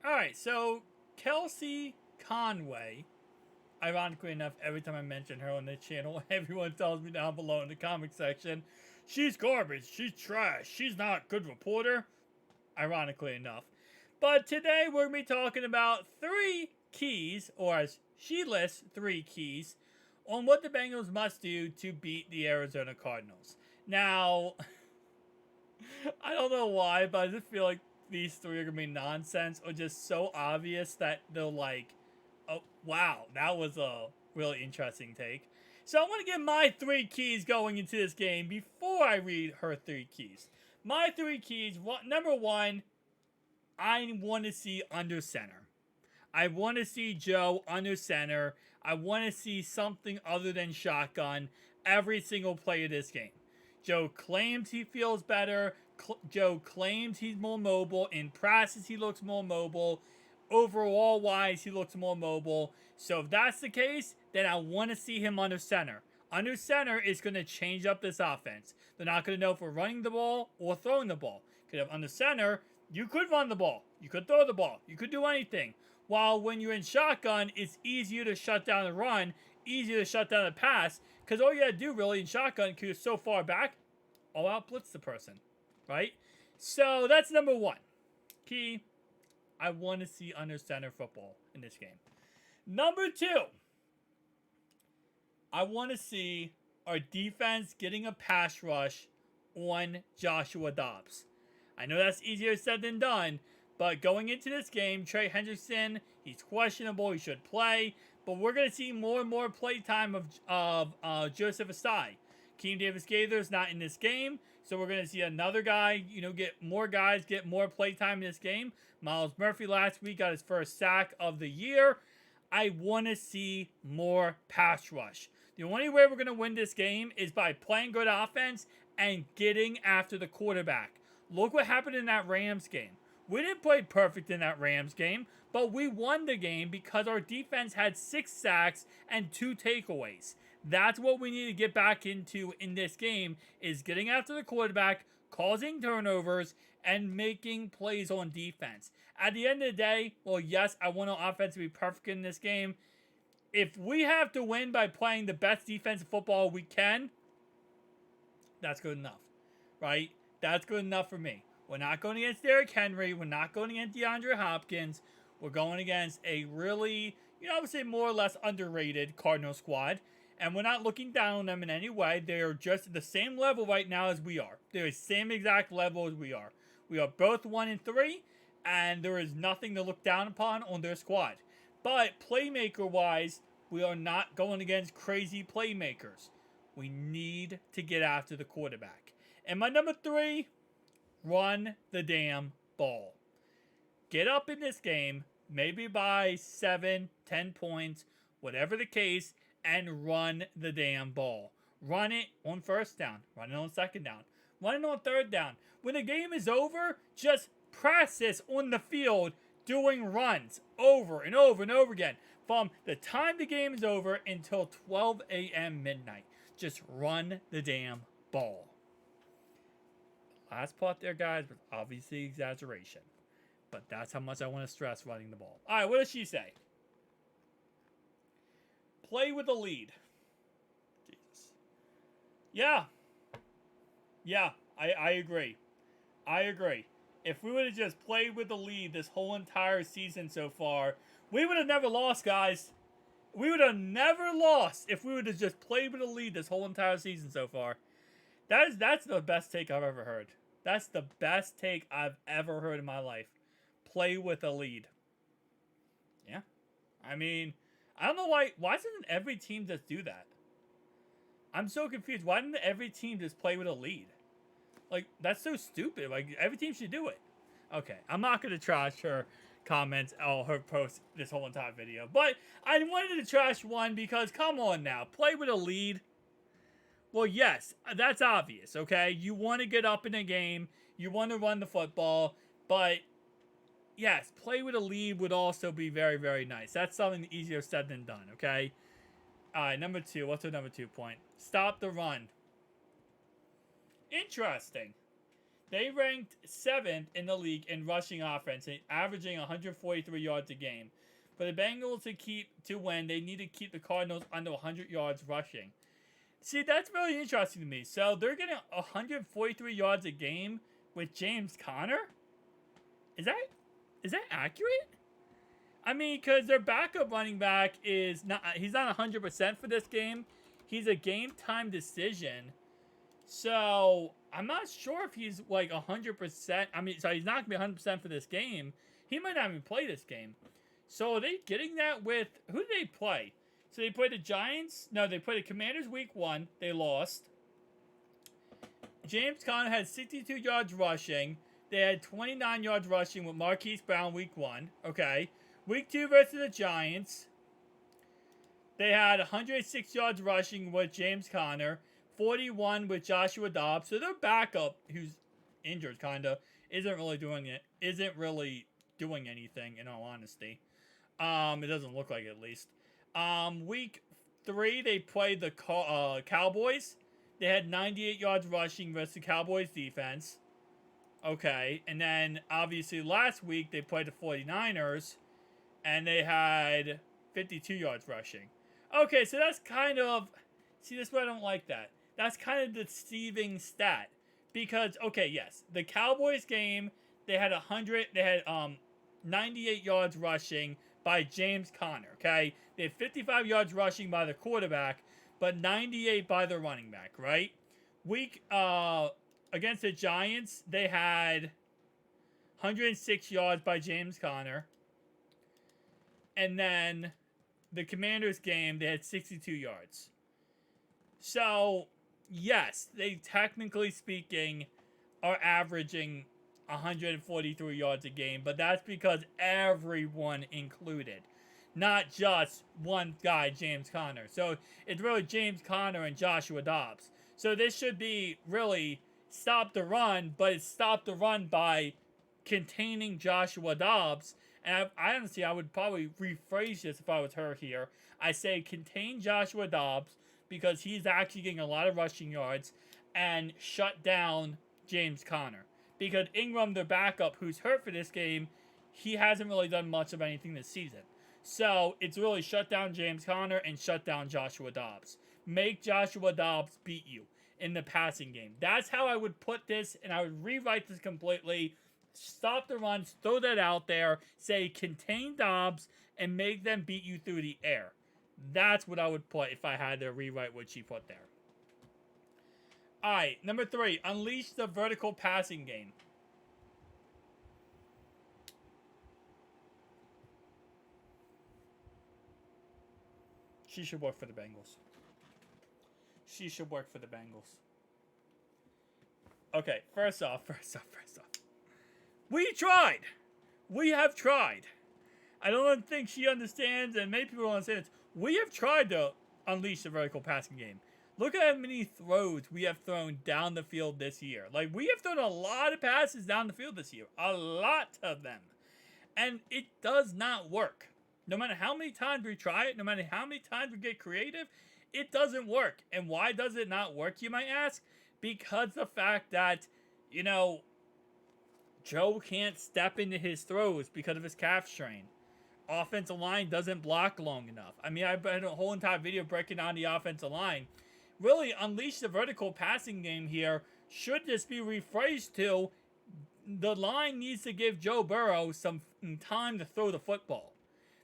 Alright, so Kelsey Conway, ironically enough, every time I mention her on the channel, everyone tells me down below in the comment section, she's garbage, she's trash, she's not a good reporter. Ironically enough. But today we're going to be talking about 3 keys, or as she lists, 3 keys, on what the Bengals must do to beat the Arizona Cardinals. Now, I don't know why, but I just feel like these 3 are going to be nonsense or just so obvious that they're like, oh, wow, that was a really interesting take. So I want to get my 3 keys going into this game before I read her 3 keys. My 3 keys, number 1, I want to see under center. I want to see Joe under center. I want to see something other than shotgun every single play of this game. Joe claims he feels better. Joe claims he's more mobile. In practice, he looks more mobile. Overall wise, he looks more mobile. So if that's the case, then I want to see him under center. Under center is going to change up this offense. They're not going to know if we're running the ball or throwing the ball. Because if under center, you could run the ball. You could throw the ball. You could do anything. While when you're in shotgun, it's easier to shut down the run, easier to shut down the pass, because all you gotta do really in shotgun, because you're so far back, all out blitz the person, right? So that's number 1 key. I want to see under center football in this game. Number 2, I want to see our defense getting a pass rush on Joshua Dobbs. I know that's easier said than done, but going into this game, Trey Hendrickson, he's questionable. He should play, but we're going to see more and more play time of Joseph Asai. Keem Davis-Gaither's not in this game, so we're going to see another guy, get more play time in this game. Miles Murphy last week got his first sack of the year. I want to see more pass rush. The only way we're going to win this game is by playing good offense and getting after the quarterback. Look what happened in that Rams game. We didn't play perfect in that Rams game, but we won the game because our defense had 6 sacks and 2 takeaways. That's what we need to get back into in this game, is getting after the quarterback, causing turnovers, and making plays on defense. At the end of the day, well, yes, I want our offense to be perfect in this game. If we have to win by playing the best defensive football we can, that's good enough, right? That's good enough for me. We're not going against Derrick Henry. We're not going against DeAndre Hopkins. We're going against a really, I would say more or less underrated Cardinal squad. And we're not looking down on them in any way. They are just at the same level right now as we are. They're the same exact level as we are. We are both 1-3, and there is nothing to look down upon on their squad. But playmaker-wise, we are not going against crazy playmakers. We need to get after the quarterback. And my number 3, run the damn ball. Get up in this game, maybe by 7, 10 points, whatever the case, and run the damn ball. Run it on first down. Run it on second down. Run it on third down. When the game is over, just practice on the field doing runs over and over and over again. From the time the game is over until 12 a.m. midnight. Just run the damn ball. Last part there, guys, was obviously exaggeration. But that's how much I want to stress running the ball. All right, what does she say? Play with a lead. Jesus. Yeah. Yeah, I agree. I agree. If we would have just played with the lead this whole entire season so far, we would have never lost, guys. We would have never lost if we would have just played with the lead this whole entire season so far. That's the best take I've ever heard. That's the best take I've ever heard in my life. Play with a lead. Yeah. I mean, I don't know why doesn't every team just do that? I'm so confused. Why didn't every team just play with a lead? Like, that's so stupid. Like, every team should do it. Okay, I'm not going to trash her comments or her post this whole entire video. But I wanted to trash one because, come on now, play with a lead. Well, yes, that's obvious, okay? You want to get up in a game. You want to run the football. But, yes, play with a lead would also be very, very nice. That's something easier said than done, okay? All right, number 2. What's our number 2 point? Stop the run. Interesting. They ranked 7th in the league in rushing offense, averaging 143 yards a game. For the Bengals to win, they need to keep the Cardinals under 100 yards rushing. See, that's really interesting to me. So they're getting 143 yards a game with James Conner? Is that accurate? I mean, because their backup running back he's not 100% for this game. He's a game time decision. So I'm not sure if he's like 100%. I mean, so he's not going to be 100% for this game. He might not even play this game. So are they getting that with, who do they play? So they played the Giants. No, they played the Commanders week 1. They lost. James Conner had 62 yards rushing. They had 29 yards rushing with Marquise Brown week 1. Okay. Week 2 versus the Giants. They had 106 yards rushing with James Conner. 41 with Joshua Dobbs. So their backup, who's injured kinda, isn't really doing anything, in all honesty. It doesn't look like it, at least. Week 3, they played the Cowboys. They had 98 yards rushing versus the Cowboys defense. Okay, and then obviously last week they played the 49ers, and they had 52 yards rushing. Okay, so that's kind of, see, this is why I don't like that. That's kind of a deceiving stat, because okay, yes, the Cowboys game they had 98 yards rushing by James Conner. Okay, they had 55 yards rushing by the quarterback, but 98 by the running back. Right? Week against the Giants, they had 106 yards by James Conner, and then the Commanders game they had 62 yards. So yes, they technically speaking are averaging 143 yards a game, but that's because everyone included, not just one guy, James Conner. So it's really James Conner and Joshua Dobbs. So this should be really stop the run, but it's stop the run by containing Joshua Dobbs. And I honestly, I would probably rephrase this if I was her here. I say contain Joshua Dobbs because he's actually getting a lot of rushing yards, and shut down James Conner. Because Ingram, their backup, who's hurt for this game, he hasn't really done much of anything this season. So it's really shut down James Conner and shut down Joshua Dobbs. Make Joshua Dobbs beat you in the passing game. That's how I would put this, and I would rewrite this completely. Stop the runs, throw that out there, say contain Dobbs, and make them beat you through the air. That's what I would put if I had to rewrite what she put there. Alright, number 3, unleash the vertical passing game. She should work for the Bengals. She should work for the Bengals. Okay, first off. We tried. We have tried. I don't think she understands, and many people don't understand this. We have tried to unleash the vertical passing game. Look at how many throws we have thrown down the field this year. Like, we have thrown a lot of passes down the field this year. A lot of them. And it does not work. No matter how many times we try it, no matter how many times we get creative, it doesn't work. And why does it not work, you might ask? Because the fact that, Joe can't step into his throws because of his calf strain. Offensive line doesn't block long enough. I mean, I've had a whole entire video breaking down the offensive line. Really, unleash the vertical passing game here should just be rephrased to the line needs to give Joe Burrow some time to throw the football.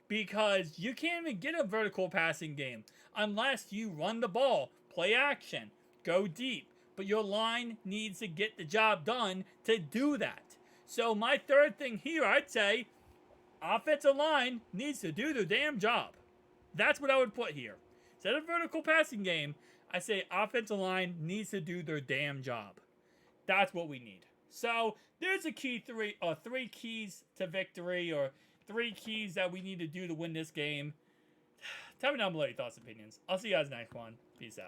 Because you can't even get a vertical passing game unless you run the ball, play action, go deep. But your line needs to get the job done to do that. So my third thing here, I'd say, offensive line needs to do their damn job. That's what I would put here. Instead of vertical passing game, I say offensive line needs to do their damn job. That's what we need. So there's a three keys to victory, or 3 keys that we need to do to win this game. Tell me down below your thoughts and opinions. I'll see you guys next one. Peace out.